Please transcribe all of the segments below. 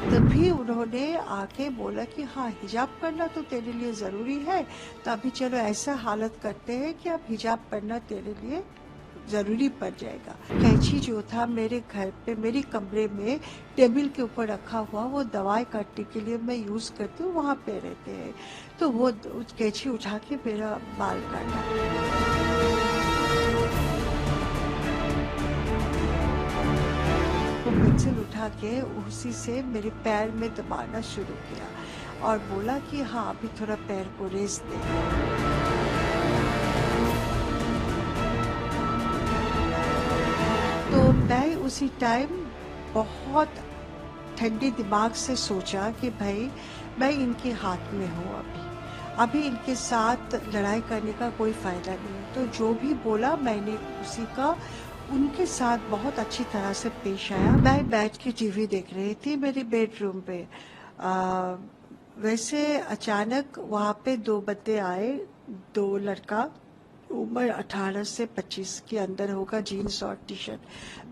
तभी उन्होंने आके बोला कि हाँ, हिजाब करना तो तेरे लिए ज़रूरी है, तो अभी चलो ऐसा हालत करते हैं कि अब हिजाब पहनना तेरे लिए ज़रूरी पड़ जाएगा। कैंची जो था मेरे घर पे मेरी कमरे में टेबल के ऊपर रखा हुआ, वो दवाई काटने के लिए मैं यूज़ करती हूँ, वहाँ पे रहते हैं। तो वो कैंची उठा के मेरा बाल काटा। वो पेंसिल उठा के उसी से मेरे पैर में दबाना शुरू किया और बोला कि हाँ, अभी थोड़ा पैर को रेस्ट दे। तो मैं उसी टाइम बहुत ठंडे दिमाग से सोचा कि भाई मैं इनके हाथ में हूँ, अभी इनके साथ लड़ाई करने का कोई फ़ायदा नहीं। तो जो भी बोला मैंने उसी का उनके साथ बहुत अच्छी तरह से पेश आया। मैं बैठ के टीवी देख रही थी मेरे बेडरूम पे। वैसे अचानक वहाँ पे दो बंदे आए, दो लड़का, उम्र 18 से 25 के अंदर होगा, जीन्स और टी शर्ट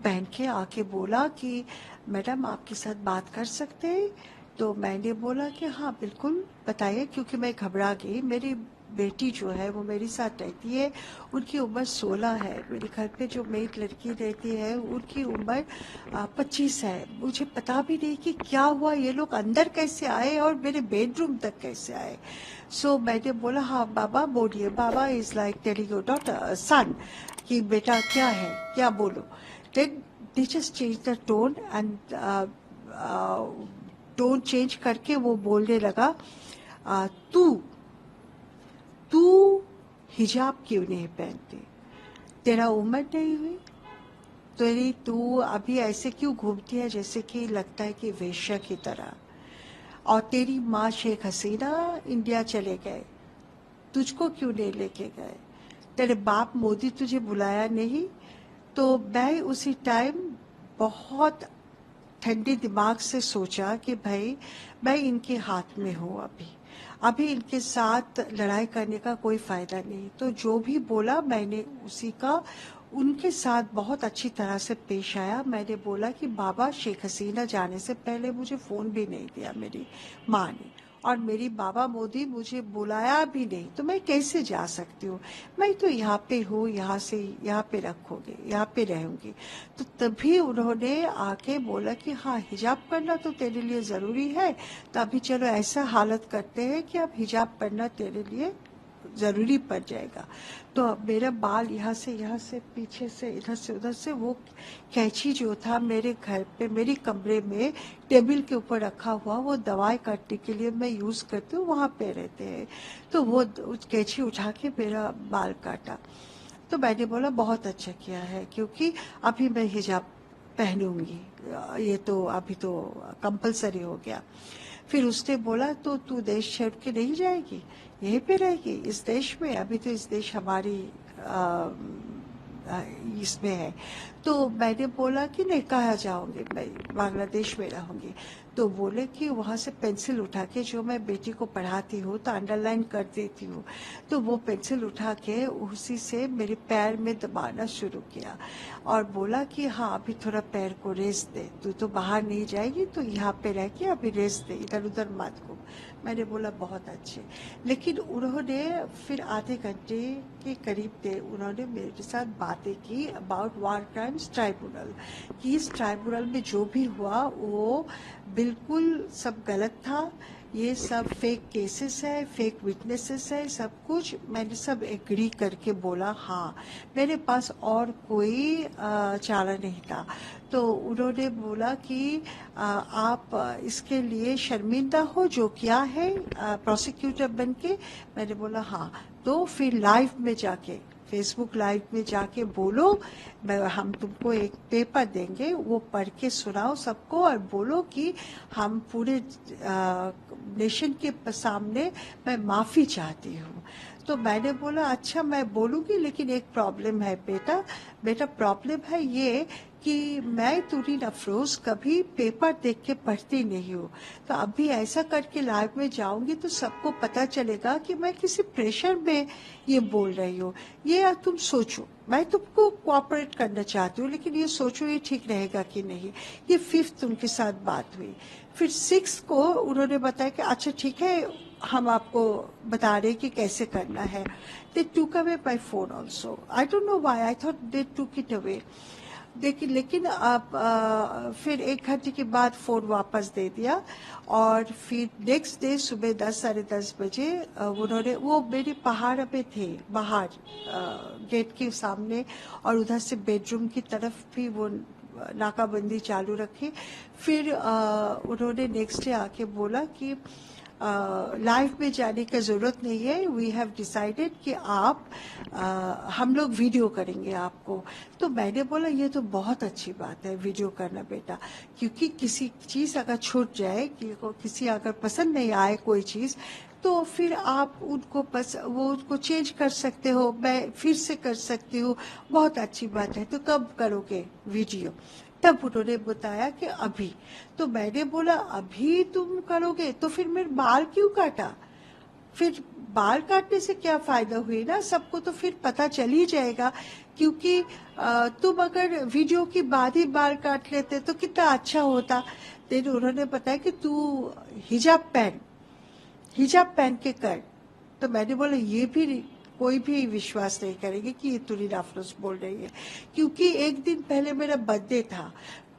पहन के आके बोला कि मैडम आपके साथ बात कर सकते हैं। तो मैंने बोला कि हाँ बिल्कुल बताइए, क्योंकि मैं घबरा गई। मेरी बेटी जो है वो मेरे साथ रहती है, उनकी उम्र 16 है। मेरे घर पे जो मेड लड़की रहती है उनकी उम्र 25 है। मुझे पता भी नहीं कि क्या हुआ, ये लोग अंदर कैसे आए और मेरे बेडरूम तक कैसे आए। सो मैंने बोला हाँ बाबा बोलिए। Baba is like telling your daughter son कि बेटा क्या है, क्या बोलो। Then they just change the tone and tone change करके वो बोलने लगा, तू तू हिजाब क्यों नहीं पहनती, तेरा उम्र नहीं हुई, तेरी तू अभी ऐसे क्यों घूमती है जैसे कि लगता है कि वेश्या की तरह, और तेरी माँ शेख हसीना इंडिया चले गए, तुझको क्यों नहीं लेके गए, तेरे बाप मोदी तुझे बुलाया नहीं। तो मैं उसी टाइम बहुत ठंडे दिमाग से सोचा कि भाई मैं इनके हाथ में हूँ, अभी इनके साथ लड़ाई करने का कोई फायदा नहीं। तो जो भी बोला मैंने उसी का उनके साथ बहुत अच्छी तरह से पेश आया। मैंने बोला कि बाबा शेख हसीना जाने से पहले मुझे फोन भी नहीं दिया मेरी माँ ने, और मेरी बाबा मोदी मुझे बुलाया भी नहीं, तो मैं कैसे जा सकती हूँ, मैं तो यहाँ पे हूँ, यहाँ से यहाँ पे रखोगे, यहाँ पे रहूंगी। तो तभी उन्होंने आके बोला कि हाँ, हिजाब करना तो तेरे लिए ज़रूरी है, तो अभी चलो ऐसा हालत करते हैं कि अब हिजाब पहनना तेरे लिए ज़रूरी पड़ जाएगा। तो अब मेरा बाल यहाँ से पीछे से इधर से उधर से, वो कैंची जो था मेरे घर पे मेरी कमरे में टेबल के ऊपर रखा हुआ, वो दवाई काटने के लिए मैं यूज़ करती हूँ, वहाँ पे रहते हैं। तो वो कैंची उठा के मेरा बाल काटा। तो मैंने बोला बहुत अच्छा किया है, क्योंकि अभी मैं हिजाब पहनूंगी, ये तो अभी तो कंपलसरी हो गया। फिर उसने बोला तो तू देश छोड़ के नहीं जाएगी, यहीं पे रहेगी इस देश में, अभी तो इस देश हमारी इसमें है। तो मैंने बोला कि नहीं, कहाँ जाऊंगी, मैं बांग्लादेश में रहूंगी। तो बोले कि वहाँ से पेंसिल उठा के, जो मैं बेटी को पढ़ाती हूँ तो अंडरलाइन कर देती हूँ, तो वो पेंसिल उठा के उसी से मेरे पैर में दबाना शुरू किया और बोला कि हाँ, अभी थोड़ा पैर को रेस्ट दे, तू तो बाहर नहीं जाएगी, तो यहाँ पे रह के अभी रेस्ट दे, इधर उधर मत घूम। मैंने बोला बहुत अच्छे। लेकिन उन्होंने फिर आधे घंटे के करीब थे, उन्होंने मेरे साथ बातें की अबाउट वार क्राइम्स ट्राइब्यूनल, कि इस ट्राइब्यूनल में जो भी हुआ वो बिल्कुल सब गलत था, ये सब फेक केसेस है, फेक विटनेसेस है, सब कुछ मैंने सब एग्री करके बोला हाँ। मेरे पास और कोई चारा नहीं था। तो उन्होंने बोला कि आप इसके लिए शर्मिंदा हो जो किया है प्रोसिक्यूटर बन के। मैंने बोला हाँ। तो फिर लाइव में जाके, फेसबुक लाइव में जाके बोलो, हम तुमको एक पेपर देंगे, वो पढ़ के सुनाओ सबको और बोलो कि हम पूरे नेशन के सामने मैं माफ़ी चाहती हूँ। तो मैंने बोला अच्छा मैं बोलूँगी, लेकिन एक प्रॉब्लम है बेटा प्रॉब्लम है ये कि मैं तुरीन अफरोज कभी पेपर देख के पढ़ती नहीं हूँ, तो अभी ऐसा करके लाइव में जाऊंगी तो सबको पता चलेगा कि मैं किसी प्रेशर में ये बोल रही हूँ। ये तुम सोचो, मैं तुमको कोऑपरेट करना चाहती हूँ, लेकिन ये सोचो ये ठीक रहेगा कि नहीं। ये 5th उनके साथ बात हुई। फिर 6th को उन्होंने बताया कि अच्छा ठीक है, हम आपको बता रहे कि कैसे करना है। दे टूक away my phone also, I don't know why, I thought they टूक इट अवे। लेकिन आप फिर 1 घंटे के बाद फोन वापस दे दिया। और फिर नेक्स्ट डे सुबह 10 साढ़े 10 बजे उन्होंने, वो मेरे पहाड़ पे थे बाहर गेट के सामने, और उधर से बेडरूम की तरफ भी वो नाकाबंदी चालू रखी। फिर उन्होंने नेक्स्ट डे आके बोला कि लाइव में जाने की जरूरत नहीं है, वी हैव डिसाइडेड कि आप हम लोग वीडियो करेंगे आपको। तो मैंने बोला ये तो बहुत अच्छी बात है वीडियो करना बेटा, क्योंकि किसी चीज अगर छूट जाए, किसी अगर पसंद नहीं आए कोई चीज, तो फिर आप उनको वो उनको चेंज कर सकते हो, मैं फिर से कर सकती हूँ, बहुत अच्छी बात है। तो कब करोगे वीडियो? तब उन्होंने बताया कि अभी। तो मैंने बोला अभी तुम करोगे तो फिर मेरे बाल क्यों काटा? फिर बाल काटने से क्या फायदा हुई ना, सबको तो फिर पता चल ही जाएगा। क्योंकि तुम अगर वीडियो की बाद ही बाल काट लेते तो कितना अच्छा होता। फिर उन्होंने बताया कि तू हिजाब पहन के कर। तो मैंने बोला ये भी कोई भी विश्वास नहीं करेंगे कि ये तुरीन अफरोज बोल रही है, क्योंकि एक दिन पहले मेरा बर्थडे था,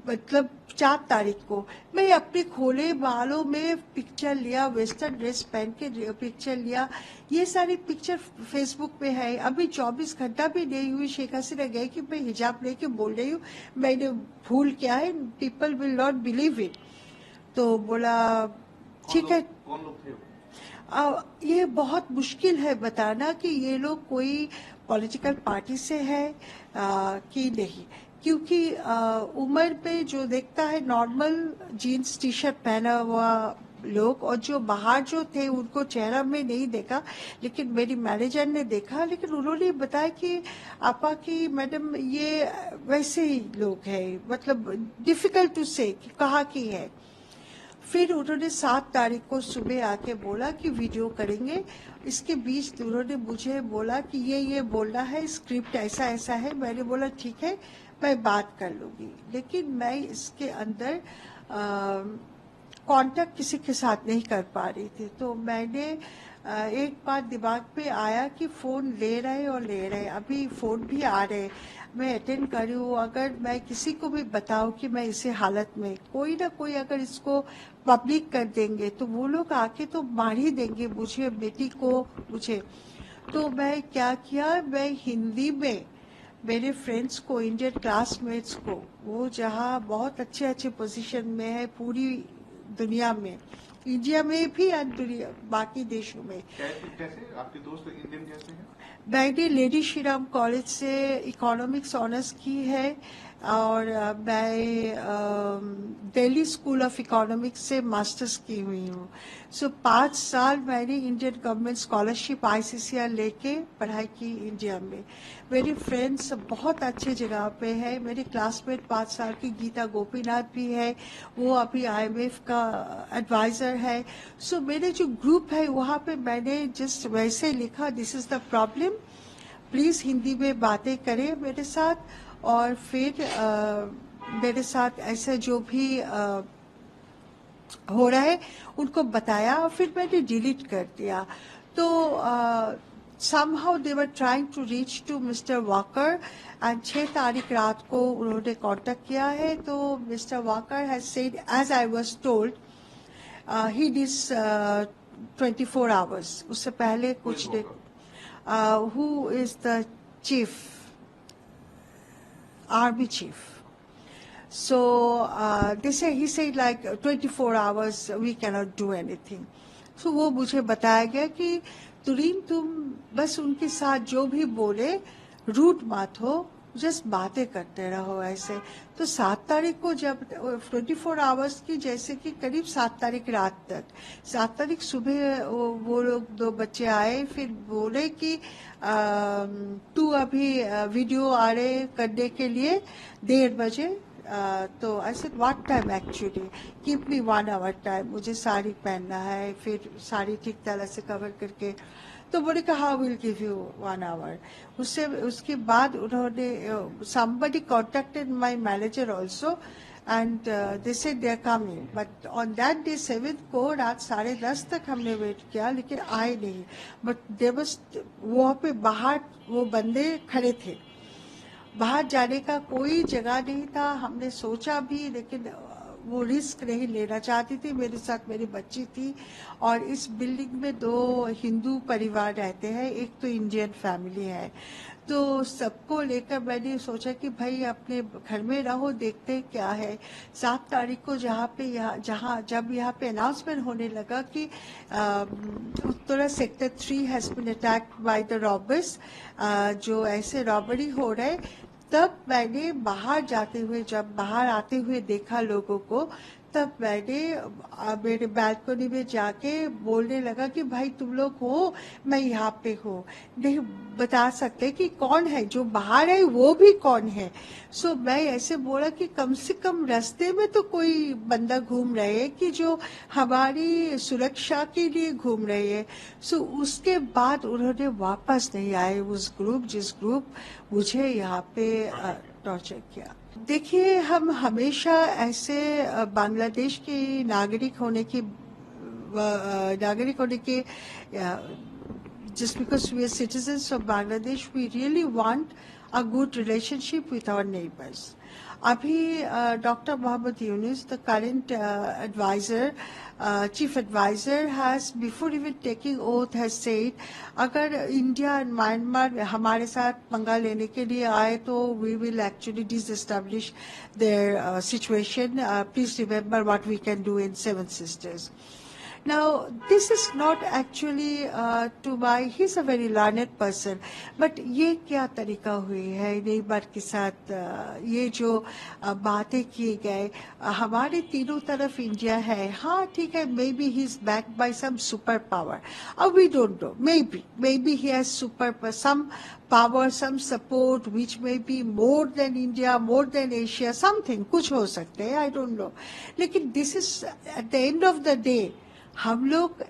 मतलब 4 तारीख को। मैं अपने खोले बालों में पिक्चर लिया, वेस्टर्न ड्रेस पहन के पिक्चर लिया, ये सारी पिक्चर फेसबुक पे है। अभी 24 घंटा भी नहीं हुई शेख हसीना गए कि मैं हिजाब लेके बोल रही हूँ, मैंने भूल क्या है, people will not believe it. तो बोला ठीक है। कौन लोग थे? ये बहुत मुश्किल है बताना कि ये लोग कोई पॉलिटिकल पार्टी से है कि नहीं, क्योंकि उम्र पे जो देखता है नॉर्मल जीन्स टी शर्ट पहना हुआ लोग, और जो बाहर जो थे उनको चेहरा में नहीं देखा, लेकिन मेरी मैनेजर ने देखा। लेकिन उन्होंने बताया कि आपा की मैडम ये वैसे ही लोग हैं, मतलब डिफिकल्ट टू से कहा की है। फिर उन्होंने 7 तारीख को सुबह आके बोला कि वीडियो करेंगे। इसके बीच उन्होंने मुझे बोला कि ये बोलना है, स्क्रिप्ट ऐसा ऐसा है। मैंने बोला ठीक है, मैं बात कर लूंगी। लेकिन मैं इसके अंदर कांटेक्ट किसी के साथ नहीं कर पा रही थी। तो मैंने एक बात दिमाग पे आया कि फोन ले रहे, अभी फोन भी आ रहे, मैं अटेंड करी हूँ। अगर मैं किसी को भी बताऊं कि मैं इसी हालत में, कोई ना कोई अगर इसको पब्लिक कर देंगे तो वो लोग आके तो मार ही देंगे मुझे, बेटी को, मुझे। तो मैं क्या किया, मैं हिंदी में मेरे फ्रेंड्स को, इंडियन क्लासमेट्स को, वो जहाँ बहुत अच्छे अच्छे पोजीशन में है पूरी दुनिया में, इंडिया में भी और दुनिया बाकी देशों में। कैसे आपके दोस्त इंडियन कैसे हैं? मैंने लेडी श्री राम कॉलेज से इकोनॉमिक्स ऑनर्स की है, और मैं दिल्ली स्कूल ऑफ इकोनॉमिक्स से मास्टर्स की हुई हूँ। सो 5 साल मैंने इंडियन गवर्नमेंट स्कॉलरशिप ICCR लेके पढ़ाई की इंडिया में। मेरे फ्रेंड्स बहुत अच्छे जगह पे है। मेरे क्लासमेट 5 साल की गीता गोपीनाथ भी है, वो अभी IMF का एडवाइजर है। सो मेरे जो ग्रुप है वहाँ पे मैंने जस्ट वैसे लिखा, this is the problem, please Hindi में बातें करें मेरे साथ। और फिर मेरे साथ ऐसा जो भी हो रहा है उनको बताया, और फिर मैंने डिलीट कर दिया। तो somehow they were trying to reach to Mr. Walker, and 6 तारीख रात को उन्होंने कांटेक्ट किया है। तो Mr. Walker has said, as I was told, he needs 24 hours, उससे पहले कुछ देर। Who is the chief, army chief? So he said like 24 hours we cannot do anything. So वो मुझे बताया गया कि तुरीन तुम बस उनके साथ जो भी बोले रूट मत हो, जस्ट बातें करते रहो ऐसे। तो 7 तारीख को जब 24 आवर्स की, जैसे कि करीब 7 तारीख रात तक, 7 तारीख सुबह वो लोग 2 बच्चे आए, फिर बोले कि तू अभी वीडियो आ रहे करने के लिए 1:30 बजे। तो I said what time actually, give me 1 hour time, मुझे साड़ी पहनना है, फिर साड़ी ठीक तरह से कवर करके। तो बोले कि हाँ विल गिव यू 1 आवर। उसके बाद उन्होंने somebody contacted my manager also and they said they are coming, but on that day 7th को रात 10:30 तक हमने वेट किया लेकिन आए नहीं। बट देयर वाज वहाँ पे बाहर वो बंदे खड़े थे, बाहर जाने का कोई जगह नहीं था। हमने सोचा भी लेकिन वो रिस्क नहीं लेना चाहती थी। मेरे साथ मेरी बच्ची थी और इस बिल्डिंग में 2 हिंदू परिवार रहते हैं, एक तो इंडियन फैमिली है। तो सबको लेकर मैंने सोचा कि भाई अपने घर में रहो, देखते हैं क्या है। 7 तारीख को जब यहाँ पे अनाउंसमेंट होने लगा कि Uttara sector 3 has been attacked by the robbers, जो ऐसे रॉबरी हो रहे, तब मैंने जब बाहर आते हुए देखा लोगों को, तब मैंने मेरे बालकनी में जाके बोलने लगा कि भाई तुम लोग हो, मैं यहाँ पे हूँ, नहीं बता सकते कि कौन है, जो बाहर है वो भी कौन है। सो मैं ऐसे बोला कि कम से कम रास्ते में तो कोई बंदा घूम रहे है कि जो हमारी सुरक्षा के लिए घूम रहे है। सो उसके बाद उन्होंने वापस नहीं आए जिस ग्रुप मुझे यहाँ पे टॉर्चर किया। देखिए, हम हमेशा ऐसे बांग्लादेश के नागरिक होने के just because we are citizens of Bangladesh, we really want a good relationship with our neighbors. अभी doctor Mohammad Yunus, the current chief advisor, has before even taking oath has said, अगर इंडिया एंड म्यांमार हमारे साथ पंगा लेने के लिए आए तो we will actually disestablish their situation. Please remember what we can do in Seven Sisters. Now, this is not actually he's a very learned person, but ये क्या तरीका हुई है नेबर के साथ, ये जो बातें किए गए। हमारे तीनों तरफ इंडिया है, हाँ ठीक है, maybe he's backed by some super power, we don't know, maybe he has some power, some support which may be more than India, more than Asia, something, कुछ हो सकते हैं, I don't know। लेकिन this is at the end of the day, हम लोग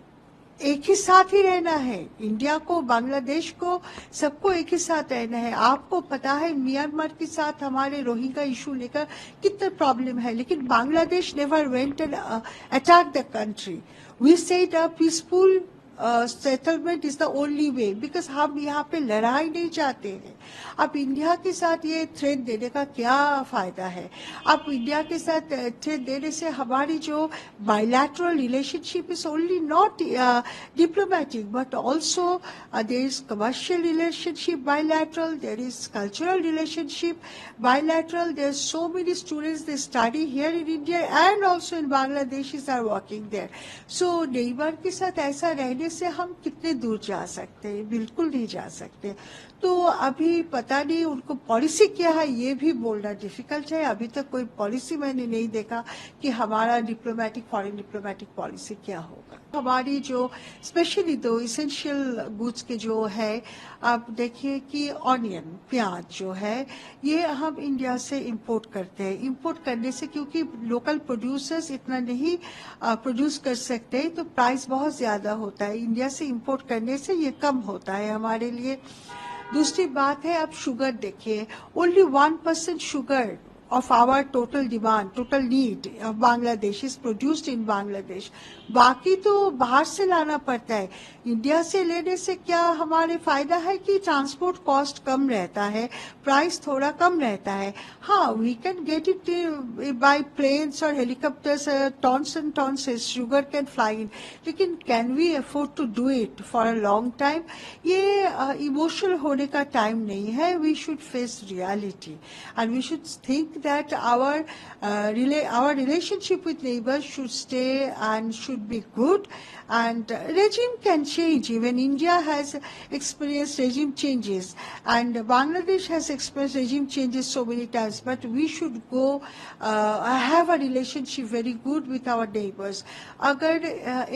एक ही साथ ही रहना है, इंडिया को, बांग्लादेश को, सबको एक ही साथ रहना है। आपको पता है म्यांमार के साथ हमारे रोहिंग्या इशू लेकर कितना प्रॉब्लम है, लेकिन Bangladesh never went and attack the country. We said a peaceful settlement is the only way, because हम यहाँ पे लड़ाई नहीं चाहते हैं। अब इंडिया के साथ ये थ्रेट देने का क्या फायदा है? अब इंडिया के साथ थ्रेट देने से हमारी जो bilateral relationship is only not diplomatic but also there is commercial relationship bilateral, there is cultural relationship bilateral, there so many students they study here in India and also in Bangladesh are working there. So neighbour के साथ ऐसा रहने से हम कितने दूर जा सकते हैं? बिल्कुल नहीं जा सकते। तो अभी पता नहीं उनको पॉलिसी क्या है, ये भी बोलना डिफिकल्ट है। अभी तक कोई पॉलिसी मैंने नहीं देखा कि हमारा फॉरेन डिप्लोमेटिक पॉलिसी क्या होगा। हमारी जो स्पेशली 2 इसेंशियल गुड्स के जो है, आप देखिए कि ऑनियन, प्याज जो है, ये हम इंडिया से इंपोर्ट करते हैं। इंपोर्ट करने से क्योंकि लोकल प्रोड्यूसर्स इतना नहीं प्रोड्यूस कर सकते, तो प्राइस बहुत ज्यादा होता है। इंडिया से इंपोर्ट करने से ये कम होता है हमारे लिए। दूसरी बात है, आप शुगर देखिए, only 1% sugar of our total demand, total need of Bangladesh is produced in Bangladesh. बाकी तो बाहर से लाना पड़ता है। इंडिया से लेने से क्या हमारे फायदा है कि ट्रांसपोर्ट कॉस्ट कम रहता है, प्राइस थोड़ा कम रहता है। हाँ, we can get it by planes और helicopters, tons and tons sugar can fly in, लेकिन can we afford to do it for a long time? ये इमोशनल होने का टाइम नहीं है। We should face reality and we should think that our relationship with neighbors should stay and should be good, and regime can change. Even India has experienced regime changes and Bangladesh has experienced regime changes so many times, but we should go have a relationship very good with our neighbors. अगर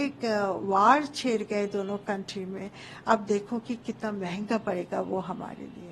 एक वार छेड़ गए दोनों country में, अब देखो कि कितना महंगा पड़ेगा वो हमारे लिए।